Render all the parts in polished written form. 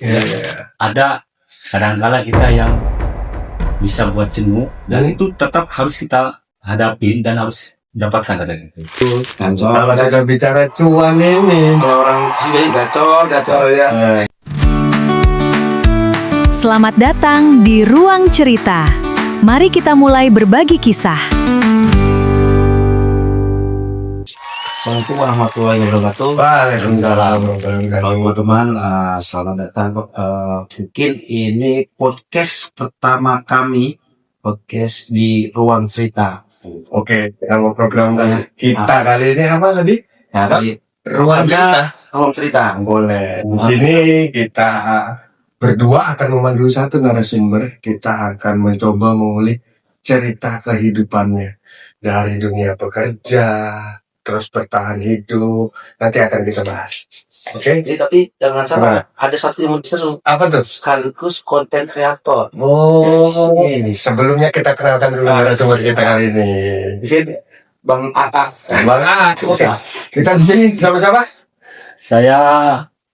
Ada kadang-kala kita yang bisa buat jenuh dan itu tetap harus kita hadapin dan harus dapatkan dari itu. Kalau sudah bicara cuan ini, orang sini gacor ya. Selamat datang di Ruang Cerita. Mari kita mulai berbagi kisah. Assalamualaikum warahmatullahi wabarakatuh. Waalaikumsalam. Teman-teman, selamat datang. Mungkin ini podcast pertama kami, podcast di Ruang Cerita. Oke, nama program kita kali ini apa tadi? Ya, dari Ruang Cerita. Ruang Cerita. Boleh. Di sini kita berdua akan memandu satu narasumber. Kita akan mencoba mengulik cerita kehidupannya dari dunia bekerja, terus bertahan hidup. Nanti akan kita bahas. Oke? Tapi jangan salah, ada satu yang bisa Apa tuh? sekaligus konten kreator. Oh, ini sebelumnya kita kenalkan dulu narasumber kita kali ini. Bang AA. Bang A. Oke. Kita di sini sama-sama. Saya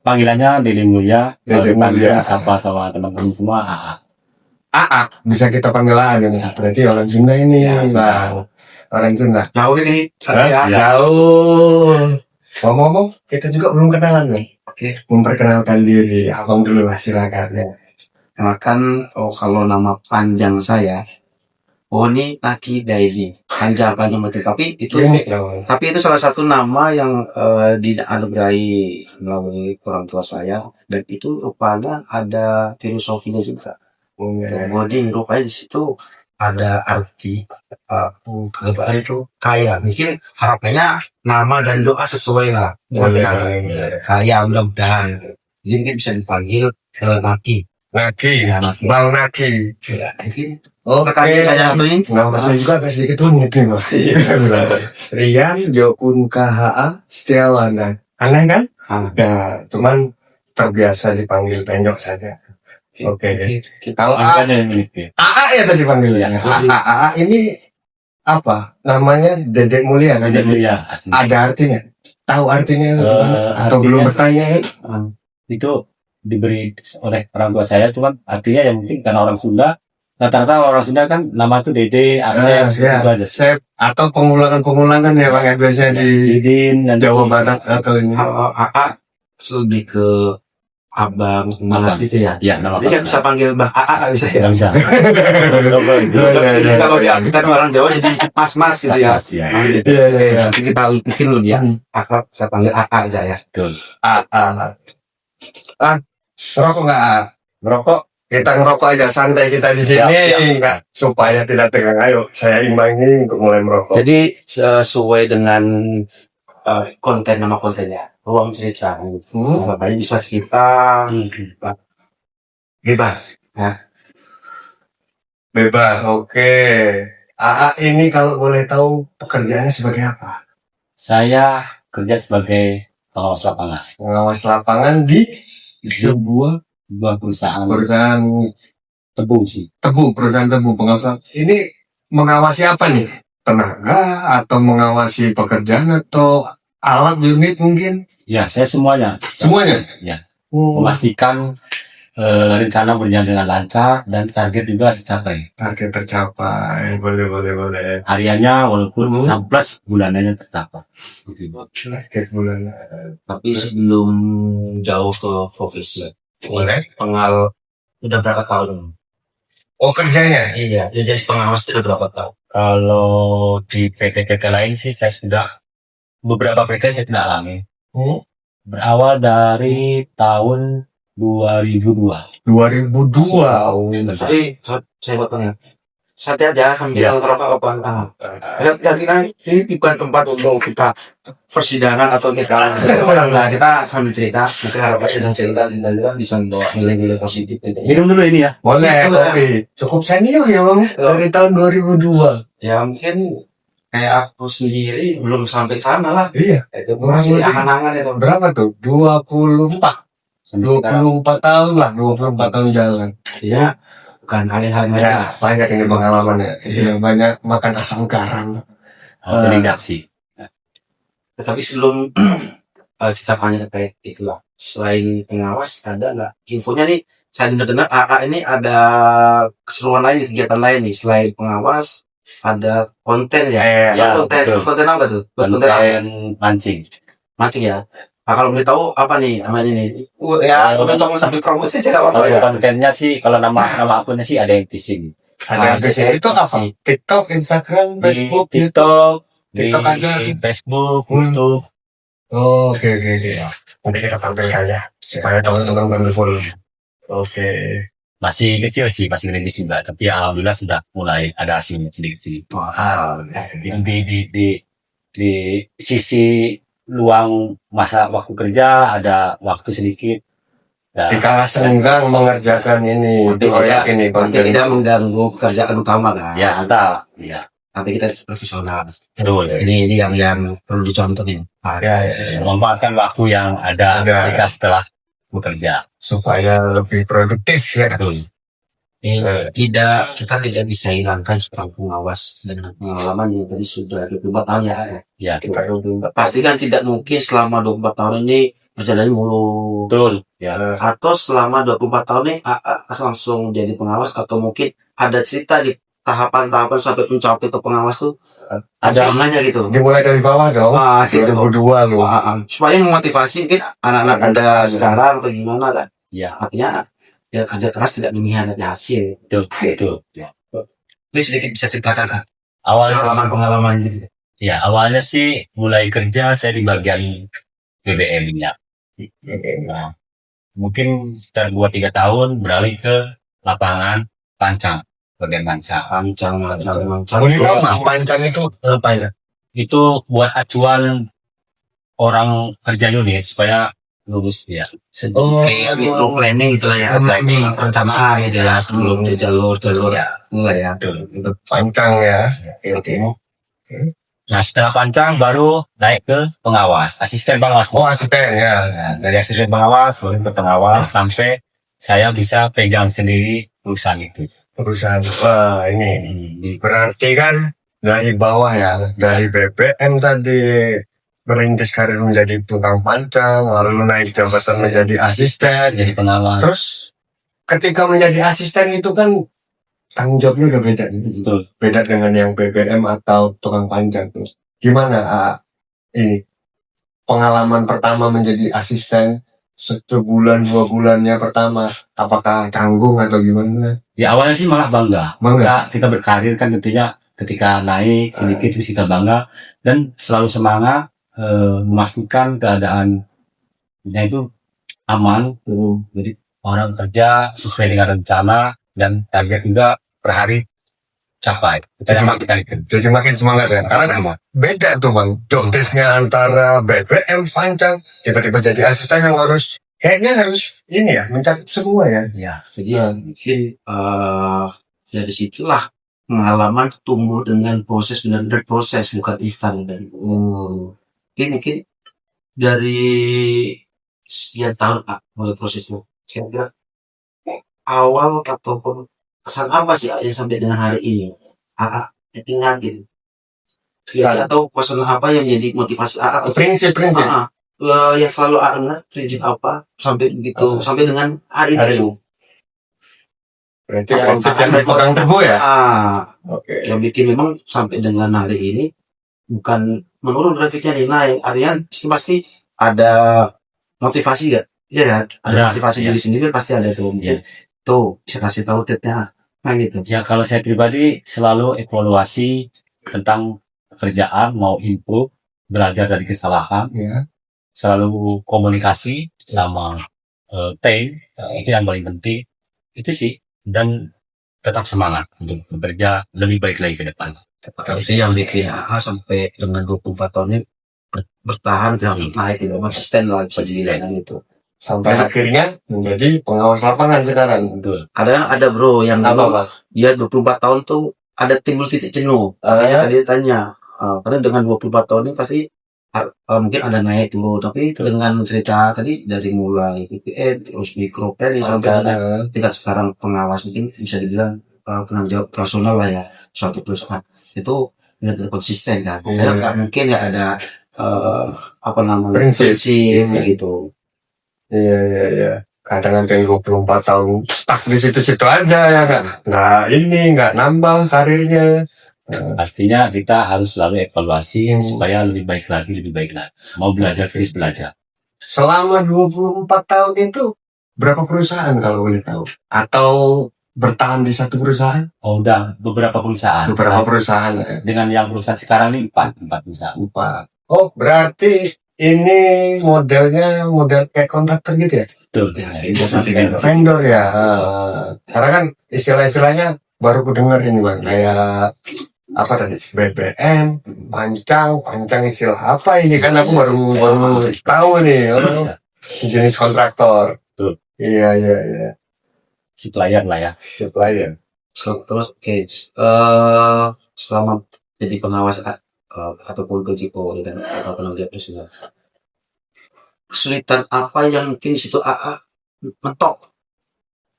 panggilannya Dede Mulia, Dede Mulia. sapa sama teman-teman semua. AA. Bisa kita panggil AA ini. Berarti orang Sunda ini, Ya, Bang. Orang Sunda. Jauh ini, saya. Jauh. Ngomong-ngomong, kita juga belum kenalan nih. Oke, memperkenalkan diri. Abang dulu lah, silakan. Ya. Kenalkan, kalau nama panjang saya, Oni Naki Daily. Panjang betul. Tapi itu salah satu nama yang dianugerahi melalui orang tua saya, dan itu rupanya ada filosofinya juga. Kemudian rupanya di situ ada arti kehidupan itu kaya. Mungkin harapannya nama dan doa sesuai lah. Kaya mudah-mudahan. Jadi mungkin bisa dipanggil Naki. Naki. Ya, Naki. Bang Naki. Ya, mungkin Oke. saya beli. Nama saya juga agak sedikit unik nih, Bang. Rian Jokun KHA Setiawana. Aneh kan? Ya, cuman terbiasa dipanggil Penyok saja. Oke. Kalau AA ya tadi panggilnya. AA ini apa? Namanya Dedek Mulia kan? Dede Mulia, asli. Ada artinya? Tahu artinya gimana? Atau belum bertanya? Itu diberi oleh orang tua saya, cuman artinya yang mungkin karena orang Sunda, rata-rata orang Sunda kan nama itu Dede, Asep, gitu aja. Asep atau pengulangan ya Bang, yang biasanya di Didin dan Jawa Barat atau ini. Kalau AA lebih ke abang, mas gitu ya. Ya, nama Jadi kan bisa panggil Mbak AA bisa ya. nggak bisa. Jadi kalau diartikan orang Jawa jadi mas-mas gitu ya. Ya, Iya. Jadi kita mungkin lu dia akrab saya panggil AA aja ya. betul. Ngerokok nggak? Merokok Kita ngerokok aja santai kita di sini, nggak supaya tidak tegang. Ayo, saya imbangi untuk mulai merokok. Jadi sesuai dengan nama kontennya, Ruang Cerita. Makanya bisa cerita bebas. Bebas, oke. AA ini kalau boleh tahu pekerjaannya sebagai apa? saya kerja sebagai pengawas lapangan Pengawas lapangan di sebuah perusahaan perusahaan tebung sih. perusahaan tebu, pengawas lapangan. Ini mengawasi apa nih? Tenaga atau mengawasi pekerjaan atau alat unit mungkin? Ya, saya semuanya. Semuanya? Ya. Oh, Memastikan rencana berjalan dengan lancar dan target juga tercapai. target tercapai. Boleh. Hariannya walaupun plus bulanannya tercapai. Target bulan. Tapi sebelum jauh ke profesi, Boleh. udah berapa tahun? Oh, kerjanya? Iya, jadi pengawas itu udah berapa tahun? Kalau di PT-PT lain sih saya sudah beberapa PT saya tidak alami. Berawal dari tahun 2002. 2002. Jadi saya potong ya. Santai aja sambil ngerokok apa. Kita ini bukan tempat untuk kita persidangan atau kita nah, kita sambil cerita. Mungkin harapannya dengan cerita kita juga bisa membawa nilai-nilai positif. Minum dulu ini ya. Boleh, kopi. Cukup senior ya Bang, dari tahun 2002. Ya mungkin kayak aku sendiri belum sampai sana lah. Iya. Itu masih angan-angan itu. Berapa tuh? 24 tahun lah, 24 tahun jalan. Iya, bukan hal-hal Ya, banyak ini pengalaman ya. Iya, banyak makan asam garam. Jadi sih. Tapi sebelum cerita panjang kayak itulah. selain pengawas ada nggak infonya nih? Saya dengar AA ini ada keseruan lain, kegiatan lain nih selain pengawas, ada konten ya. Ya, konten betul. konten apa tuh? Konten apa? Konten mancing. Mancing ya. Nah, kalau boleh tahu apa nih namanya ini? Ya, teman-teman sambil promosi aja nggak apa-apa Kalau ya. kontennya sih, kalau nama akunnya sih ada yang fishing. Ada biasanya itu apa? TikTok, Instagram, Facebook, Di YouTube. TikTok, TikTok ada. di Facebook, Hmm. YouTube. Oh, oke. Nanti kita tampilkan ya supaya teman-teman follow. Oke. Masih kecil sih, masih ngerintis juga. Tapi alhamdulillah sudah mulai ada hasilnya sedikit-sedikit. Di sisi luang masa waktu kerja ada waktu sedikit. Ya, Di kala senggang mengerjakan ini, proyek ini Nanti konten. tidak mengganggu pekerjaan utama kan. ya mantap. Ya, Nanti kita profesional. betul. Ini yang perlu dicontoh nih. Ya. Memanfaatkan waktu yang ada Ada. ketika setelah bekerja. Supaya lebih produktif ya. Betul. Kita tidak bisa hilangkan seorang pengawas dengan pengalaman yang tadi sudah 24 tahun ya. Ya, Kita pasti kan tidak mungkin selama 24 tahun ini berjalan mulu. betul. Ya, Atau selama 24 tahun ini langsung jadi pengawas, atau mungkin ada cerita di tahapan-tahapan sampai mencapai ke pengawas tuh ada namanya gitu. Dimulai dari bawah dong. Gitu. 2002 loh. Supaya memotivasi mungkin anak-anak Anda sekarang atau gimana kan. ya, Artinya ya kerja keras tidak mengkhianati hasil. betul. Ya. Ini sedikit bisa ceritakan kan? Awalnya Pengalaman gitu. Ya, awalnya sih mulai kerja saya di bagian BBM-nya. Nah, mungkin sekitar 2-3 tahun beralih ke lapangan pancang, bagian pancang. Pancang. Boleh tahu nggak pancan itu apa ya? Itu buat acuan orang kerja unit supaya lulus ya. Kayak micro planning gitu lah ya. Planning perencanaan gitu ya sebelum di jalur ya. Mulai ya. Pancang ya. Oke. Nah, setelah pancang baru naik ke pengawas, asisten pengawas. Oh, asisten ya. Nah, dari asisten pengawas, lalu ke pengawas, sampai saya bisa pegang sendiri perusahaan itu. Perusahaan. Wah, ini berarti kan dari bawah ya, dari BBM tadi merintis karir menjadi tukang pancang, lalu naik jabatan menjadi asisten. Jadi pengawas. Terus ketika menjadi asisten itu kan tanggung jawabnya udah beda. Betul. Beda dengan yang BBM atau tukang pancang tuh. Gimana ini pengalaman pertama menjadi asisten, 1 bulan 2 bulannya pertama, apakah canggung atau gimana? Ya awalnya sih malah bangga. Kita berkarir kan tentunya ketika naik sedikit terus kita bangga dan selalu semangat memastikan keadaannya itu aman. Jadi orang kerja sesuai dengan rencana dan target juga per hari capai. Kita memastikan itu. Jadi makin semangat ya. Karena beda tuh bang, job desk-nya antara BBM, pancang, tiba-tiba jadi asisten yang kayaknya harus ini ya, mencakup semua ya. Ya. Jadi mungkin dari situlah pengalaman tumbuh dengan proses, benar-benar proses bukan instan. Dan mungkin dari sekian tahun mulai prosesnya, kira-kira awal ataupun kesan apa sih yang sampai dengan hari ini ingat gitu ya, atau pesan apa yang jadi motivasi prinsip yang selalu ingat, prinsip apa sampai begitu sampai dengan hari ini. Berarti prinsip yang kurang teguh ya. Oke. Yang bikin memang sampai dengan hari ini bukan menurun grafiknya nih, naik. Artinya pasti ada motivasi gak? Iya, ada motivasi diri sendiri pasti ada tuh. Ya. Tuh bisa kasih tahu tipnya gitu. Ya kalau saya pribadi selalu evaluasi tentang pekerjaan, mau improve, belajar dari kesalahan, ya. Selalu komunikasi sama tim, itu yang paling penting. Itu sih, dan tetap semangat untuk bekerja lebih baik lagi ke depan. Itu yang bikin sampai dengan 24 tahun ini bertahan dan naik itu konsisten lah bisa dibilang itu. Sampai akhirnya menjadi pengawas lapangan sekarang. Betul. Kadang ada bro yang dia 24 tahun tuh ada timbul titik jenuh. Tadi tanya, karena dengan 24 tahun ini pasti mungkin ada naik dulu, tapi dengan cerita tadi dari mulai PPN terus mikro planning sampai tingkat sekarang pengawas, mungkin bisa dibilang penanggung jawab personal lah ya suatu perusahaan itu benar konsisten kan. Karena nggak mungkin ya ada prinsip gitu. Iya. Kadang ada yang 24 tahun stuck di situ-situ aja ya kan. Nah ini nggak nambah karirnya. Pastinya kita harus selalu evaluasi Hmm. supaya lebih baik lagi. Mau belajar terus belajar. Selama 24 tahun itu berapa perusahaan kalau boleh tahu? Atau bertahan di satu perusahaan? Oh, udah beberapa perusahaan. Beberapa perusahaan ya. Dengan yang perusahaan sekarang ini empat perusahaan. Lupa. Oh berarti ini modelnya model kayak kontraktor gitu ya? Betul. Vendor ya. Karena kan istilah-istilahnya baru ku dengar ini bang. Kayak apa tadi? BBM, pancang istilah apa ini kan aku baru tahu nih. Sejenis kontraktor. Betul. Iya. Supplier lah ya. Supplier. Terus selama jadi pengawas ataupun PJO dan penanggung jawab juga, kesulitan apa yang mungkin di situ AA mentok?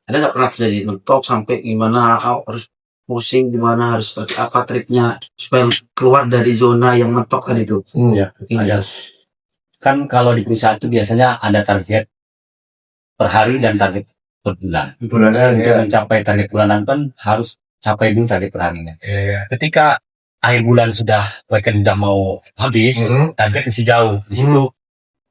Ada nggak pernah terjadi mentok sampai gimana harus pusing, gimana harus seperti apa triknya supaya keluar dari zona yang mentok kan itu? Ya, ada. Kan kalau di perusahaan itu biasanya ada target per hari dan target per bulan. Bulanan Untuk ya. mencapai target bulanan kan harus capai dulu target per harinya. Iya. Ketika akhir bulan sudah weekend udah mau habis, target masih jauh. Di situ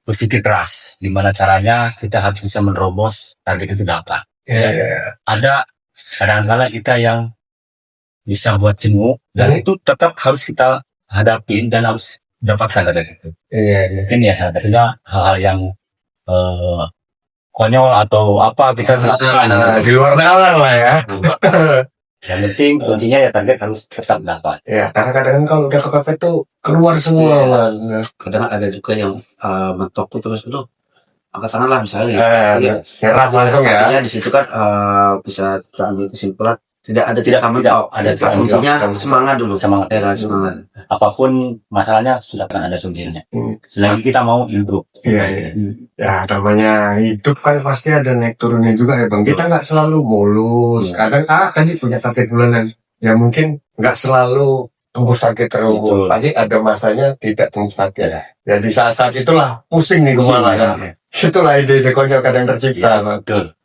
berpikir keras gimana caranya kita harus bisa menerobos target itu dapat. Iya. Ada kadang-kala kita yang bisa buat jenuh dan itu tetap harus kita hadapin dan harus dapatkan target itu. Iya. Mungkin ya salah satunya hal-hal yang konyol atau apa kita lakukan. Di luar nalar lah ya. Yang penting kuncinya ya target harus tetap dapat. Ya, karena kadang kalau udah kepepet tuh keluar semua man. Kadang ada juga yang mentok tuh terus itu angkat tangan lah misalnya. Nyerah langsung ya. Artinya di situ kan bisa terambil kesimpulan tidak ada ada kuncinya semangat dulu. Semangat. Semangat. Apapun masalahnya sudah akan ada solusinya. Selagi kita mau improve. Iya. Ya namanya hidup kan pasti ada naik turunnya juga ya bang. Kita nggak selalu mulus. Kadang tadi punya target bulanan. Ya mungkin nggak selalu tembus target terus. Pasti ada masanya tidak tembus target. Ya di saat-saat itulah pusing nih kemana ya. Itulah ide-ide konyol kadang tercipta. Betul.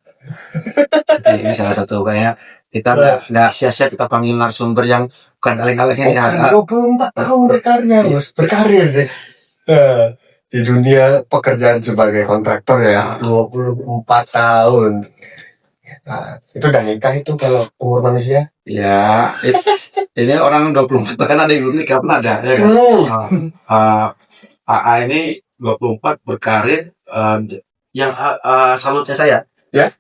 Ini salah satu kayak kita nggak sia-sia kita panggil narasumber yang bukan kaleng-kalengnya ya. 24 tahun berkarir deh. Di dunia pekerjaan sebagai kontraktor ya 24 tahun. Nah, itu udah nikah itu kalau umur manusia? Ya, ini orang 24 bahkan ada yang belum nikah pun ada. Ya kan? AA ini 24 berkarir, yang salutnya saya, ya,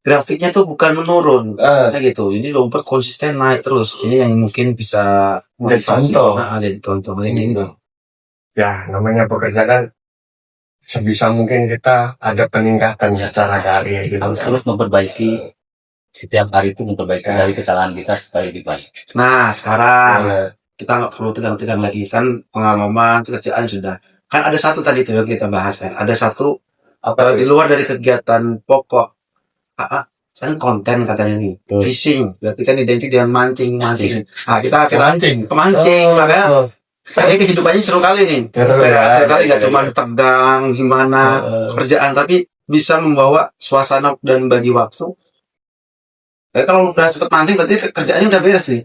grafiknya tuh bukan menurun, kayak gitu. Ini lompat konsisten naik terus. Ini yang mungkin bisa jadi contoh. Jadi contoh ini. Ya, namanya pekerjaan sebisa mungkin kita ada peningkatan secara karir gitu. Harus terus memperbaiki setiap hari itu dari kesalahan kita supaya lebih baik. Nah, sekarang kita nggak perlu tegang-tegang lagi kan, pengalaman kerjaan sudah. Kan ada satu tadi tuh yang kita bahas ya. Ada satu di luar dari kegiatan pokok. Kan konten katanya nih, fishing, berarti kan identik dengan mancing. Nah, kita mancing, makanya Tapi kehidupannya seru kali nih. Seru kali gak cuma tegang gimana kerjaan, tapi bisa membawa suasana dan bagi waktu. Tapi kalau udah sempet mancing berarti kerjaannya udah beres nih.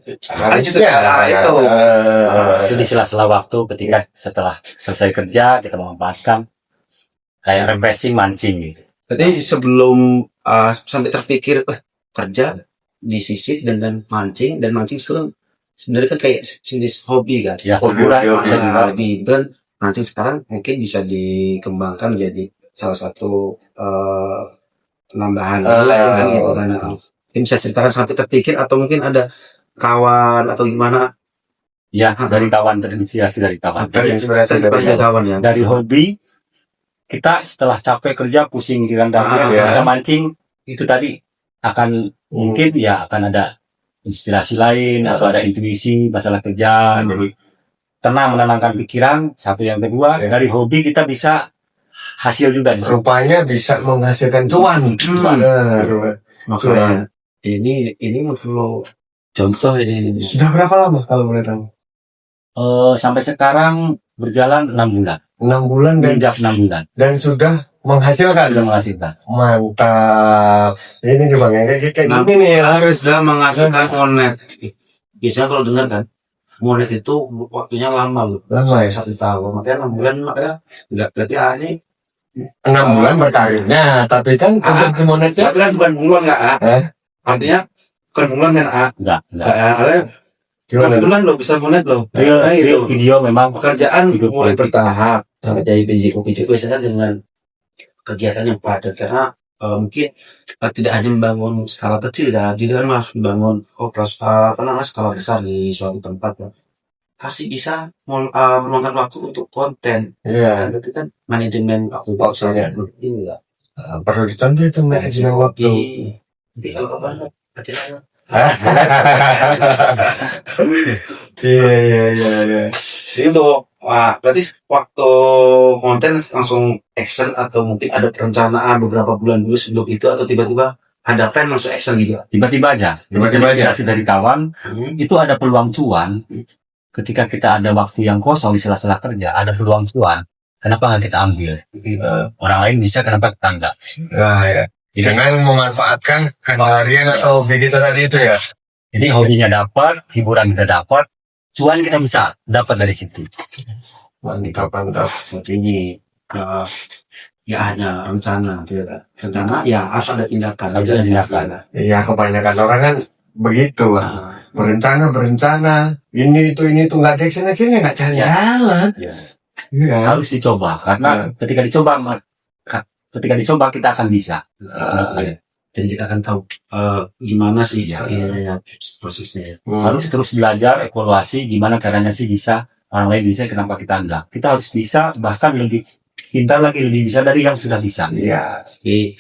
Itu di sela-sela waktu ketika setelah selesai kerja kita memanfaatkan kayak refreshing mancing gitu. Jadi sebelum sampai terpikir kerja disisip dan mancing sebenarnya kan kayak jenis hobi kan. Ya, hobi dan mancing sekarang mungkin bisa dikembangkan menjadi salah satu penambahan kan gitu kan. Mungkin bisa ceritakan sampai terpikir atau mungkin ada kawan atau gimana? Ya, dari kawan, terinspirasi dari kawan. Dari hobi, kita setelah capek kerja pusing di kandang kita mancing, itu tadi akan mungkin ya akan ada inspirasi lain atau ada intuisi masalah kerja. Jadi tenang, menenangkan pikiran. Satu, yang kedua dari hobi kita bisa hasil juga. Rupanya bisa menghasilkan cuan. Makanya ini perlu contoh ini. Sudah berapa lama kalau boleh tahu? Sampai sekarang berjalan 6 bulan. 6 bulan dan 6 bulan. Dan sudah menghasilkan. sudah menghasilkan. Mantap. Ini nih Bang, kayak Nah, gini nih harus. sudah menghasilkan monet. Biasanya kalau dengar kan, monet itu waktunya lama loh. Lama ya? 1 tahun. Makanya 6 bulan makanya enggak berarti ini 6 bulan berkarirnya, tapi kan untuk monetnya tapi kan bukan bunglon enggak artinya bukan bunglon kan Enggak. Gimana? Bulan lo bisa monet lo. Nah, itu Video memang pekerjaan hidup mulai politik. bertahap. Dari biji kopi juga biasanya dengan kegiatan yang padat karena mungkin tidak hanya membangun skala kecil ya, dia kan harus membangun skala besar di suatu tempat ya. Pasti bisa meluangkan waktu untuk konten. Iya. Berarti kan manajemen waktunya ini ya. Perlu dicontoh itu manajemen waktu. Jadi kalau apa acaranya Iya. itu berarti waktu konten langsung action atau mungkin ada perencanaan beberapa bulan dulu sebelum itu atau tiba-tiba ada plan langsung action gitu. Tiba-tiba aja. Hasil dari kawan, itu ada peluang cuan. Ketika kita ada waktu yang kosong di sela-sela kerja, ada peluang cuan. Kenapa nggak kita ambil? Orang lain bisa, kenapa kita enggak? Nah, ya. Dengan memanfaatkan keseharian atau hobi kita tadi itu ya. Jadi hobinya dapat, hiburan kita dapat, cuan kita bisa dapat dari situ. Mantap. Ini ya hanya rencana, rencana ya harus ada tindakan. Harus ada tindakan. Iya, kebanyakan orang kan begitu. Berencana, ini itu nggak ada action ya nggak jalan. Ya. Iya. Harus dicoba, karena ketika dicoba kita akan bisa. Dan kita akan tahu gimana sih prosesnya. Harus terus belajar, evaluasi gimana caranya sih bisa, orang lain bisa, kenapa kita enggak. Kita harus bisa, bahkan lebih pintar lagi, lebih bisa dari yang sudah bisa. Iya. Jadi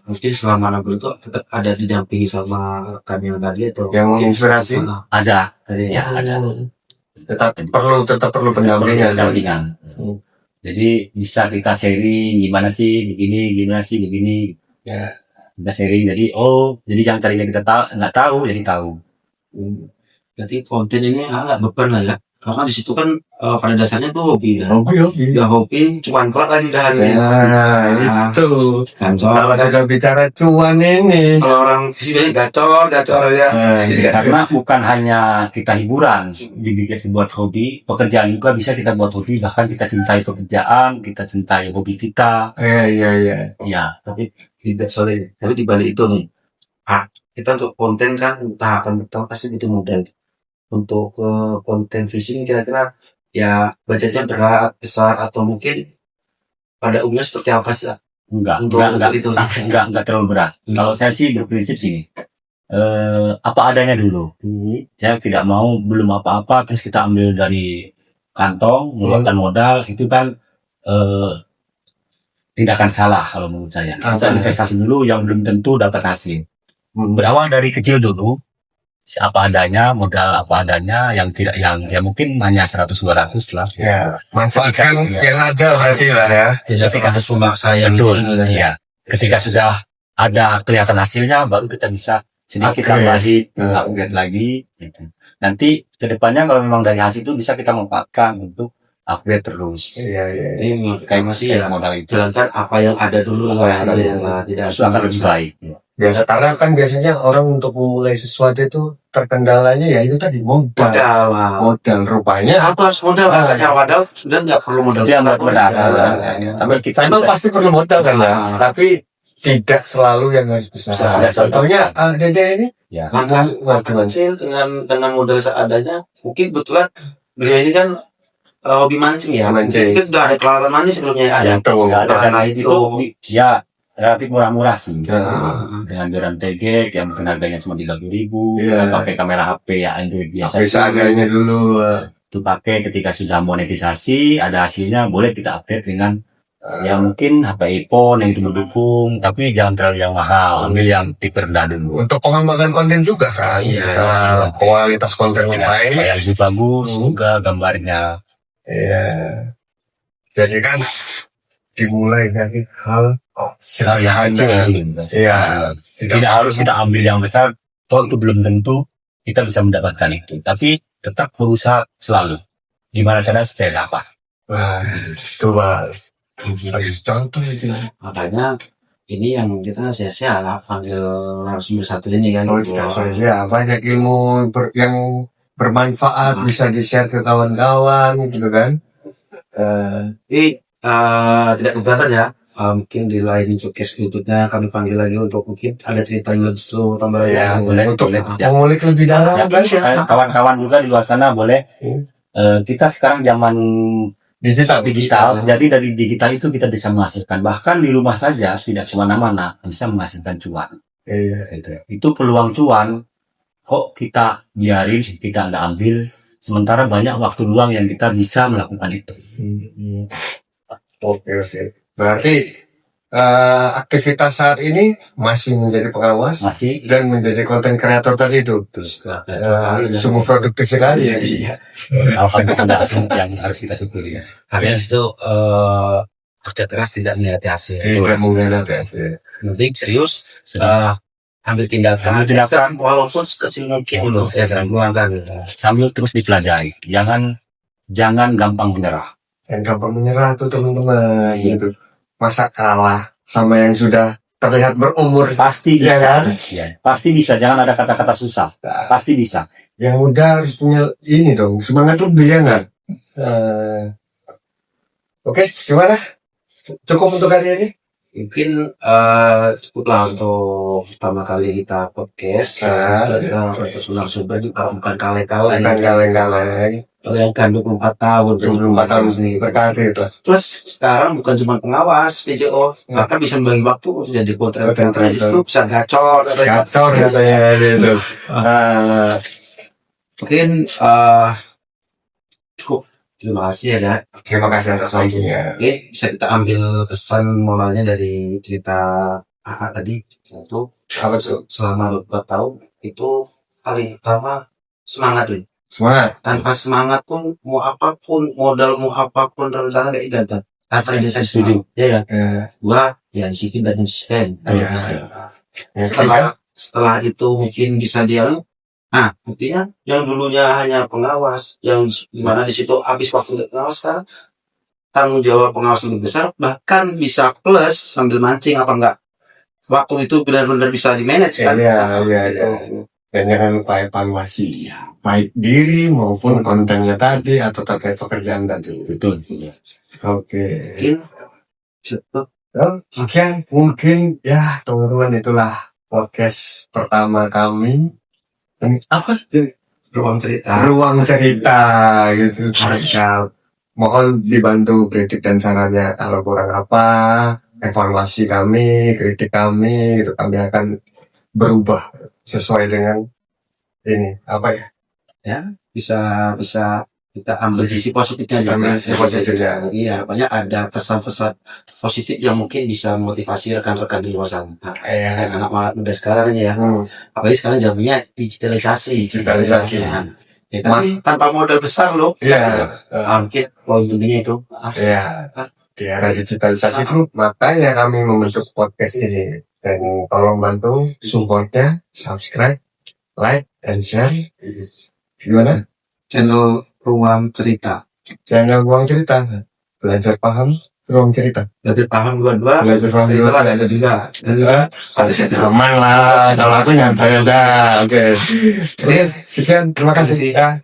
mungkin selama 6 bulan itu tetap ada didampingi sama rekan yang tadi atau Yang menginspirasi? Ada, ya ada. Tetap perlu pendampingan. Jadi bisa kita sharing gimana sih begini. Ya. Kita sharing, jadi yang tadinya kita nggak tahu jadi tahu. Berarti konten ini nggak beban lah ya, karena di situ kan pada dasarnya tuh hobi ya. Hobi cuman kelak kan dah. Nah, itu. Kalau sudah bicara cuan ini. Kalau orang visi gacor ya. Karena bukan hanya kita hiburan, dibikin buat hobi, pekerjaan juga bisa kita buat hobi, bahkan kita cintai pekerjaan, kita cintai hobi kita. Iya. Ya, tapi Tapi di balik itu nih, kita untuk konten kan tahapan pertama pasti butuh modal. Untuk konten fishing kira-kira ya budgetnya berat, besar atau mungkin pada umumnya seperti apa sih? enggak terlalu berat. Kalau saya sih berprinsip gini, apa adanya dulu. Saya tidak mau belum apa-apa terus kita ambil dari kantong, mengeluarkan modal, itu kan tidak akan salah kalau menurut saya. Kita investasi dulu yang belum tentu dapat hasil. Berawal dari kecil dulu, apa adanya, modal apa adanya, yang tidak yang mungkin hanya 100-200 lah. Ya, manfaatkan yang ada berarti lah ya. Ketika sesumbang saya Betul. Iya. Ketika sudah ada kelihatan hasilnya, baru kita bisa sedikit tambahin, upgrade lagi. Gitu. Nanti kedepannya kalau memang dari hasil itu bisa kita manfaatkan untuk upgrade terus. Iya. Ini kayak masih ya modal itu. jalankan apa yang ada dulu lah, ada yang tidak Itu akan lebih baik. Biasa karena kan biasanya orang untuk memulai sesuatu itu terkendalanya ya itu tadi modal. Modal rupanya. Atau harus modal, katanya modal sudah nggak perlu modal. Dia modal. Tapi kita Memang pasti perlu modal kan ya. Tapi tidak selalu yang harus besar. Contohnya Dede ini. Ya. Langkah kecil dengan modal seadanya. Mungkin kebetulan beliau ini kan hobi mancing ya. Mancing. Mungkin udah ada peralatan mancing sebelumnya ya. Itu ya relatif murah-murah sih. Dengan joran tegek yang mungkin harganya cuma 30.000, pakai kamera HP ya Android biasa. Seadanya dulu. Itu pakai ketika sudah monetisasi, ada hasilnya boleh kita update dengan ya mungkin HP iPhone yang itu mendukung, tapi jangan terlalu yang mahal, ambil yang tipe rendah dulu. Untuk pengembangan konten juga kan. Iya. Kualitas konten yang lain. Yang lebih bagus juga gambarnya. Iya. Jadi kan dimulai dari hal sederhana. Iya. Tidak harus kita ambil yang besar, toh itu belum tentu kita bisa mendapatkan itu. Tapi tetap berusaha selalu. Gimana caranya supaya dapat. Wah, itu Mas. Contoh itu. Makanya ini yang kita sia-sia lah panggil narasumber satu ini kan. Oh, tidak saja. Banyak ilmu yang bermanfaat bisa di-share ke kawan-kawan gitu kan. Tidak keberatan ya. Mungkin di lain podcast berikutnya kami panggil lagi untuk mungkin ada cerita yang lebih seru tambah Ya, boleh, untuk boleh. mengulik lebih dalam kan ya. Kawan-kawan juga di luar sana boleh. Kita sekarang zaman digital, jadi dari digital itu kita bisa menghasilkan, bahkan di rumah saja tidak semana-mana bisa menghasilkan cuan. Iya. Itu peluang cuan kok kita biarin, kita nggak ambil, sementara banyak waktu luang yang kita bisa melakukan itu. Oke. Berarti aktivitas saat ini masih menjadi pengawas Masih dan menjadi konten kreator tadi itu. terus Sungguh produktif sekali ya. iya. Alhamdulillah yang harus kita syukuri ya. Habis itu kerja keras tidak melihat hasil. Tidak mengkhianati hasil. Penting serius ambil tindakan. Ambil tindakan. Walaupun sekecil mungkin dulu saya keluarkan. Sambil terus dipelajari, jangan gampang menyerah. Yang gampang menyerah tuh teman-teman gitu. Masa kalah sama yang sudah terlihat berumur. Pasti Iya bisa, kan? ya, pasti bisa. Jangan ada kata-kata susah, pasti bisa. Yang muda harus punya ini dong, semangat lebih ya nggak? Oke, gimana? Cukup untuk hari ini? Mungkin cukuplah untuk pertama kali kita podcast. Kita langsung narasumber juga bukan kaleng-kaleng. Bukan kaleng-kaleng. Yang kan 24 tahun. 24 tahun berkarir lah. Plus sekarang bukan cuma pengawas PJO, bahkan bisa membagi waktu untuk jadi konten kreator. Justru bisa gacor. Gacor katanya itu. Mungkin cukup. Terima kasih ya, Dad. Terima kasih atas waktunya. Oke, bisa kita ambil kesan moralnya dari cerita AA tadi. Satu, Apa tuh? selama beberapa tahun itu paling utama semangat dulu. Semangat. Tanpa semangat pun mau apapun, modal mau apapun rencana kayak jalan. Tanpa bisa setuju. Ya kan? Gua ya disiplin dan konsisten. Setelah itu mungkin bisa dia. Nah, buktinya yang dulunya hanya pengawas, yang dimana di situ habis waktu untuk pengawas, sekarang tanggung jawab pengawas lebih besar, bahkan bisa plus sambil mancing apa enggak. Waktu itu benar-benar bisa di-manage kan? Iya. Dan jangan lupa evaluasi ya, baik diri maupun kontennya tadi atau terkait pekerjaan tadi. Betul. Oke. Mungkin Sekian mungkin ya teman-teman, itulah podcast pertama kami. Apa? ruang cerita. Ruang cerita gitu. Mohon dibantu kritik dan sarannya, kalau kurang apa, evaluasi kami, kritik kami, gitu kami akan berubah sesuai dengan ini apa ya? Bisa kita ambil sisi positifnya juga. Ambil sisi positifnya. Iya, banyak ada pesan-pesan positif yang mungkin bisa memotivasi rekan-rekan di luar sana. Iya. Anak muda sekarang ya. Apalagi sekarang zamannya digitalisasi. Ya, tapi tanpa modal besar loh. Iya. Mungkin poin pentingnya itu. Iya. Di era digitalisasi itu makanya kami membentuk podcast ini, dan tolong bantu supportnya, subscribe, like, and share. Gimana? Channel Ruang Cerita. Channel Ruang Cerita. Belajar paham ruang cerita. Belajar paham dua-dua. Belajar paham Itu dua. ada juga. Aman lah. Kalau aku nyantai udah. Oke. Sekian. Terima kasih. Ya.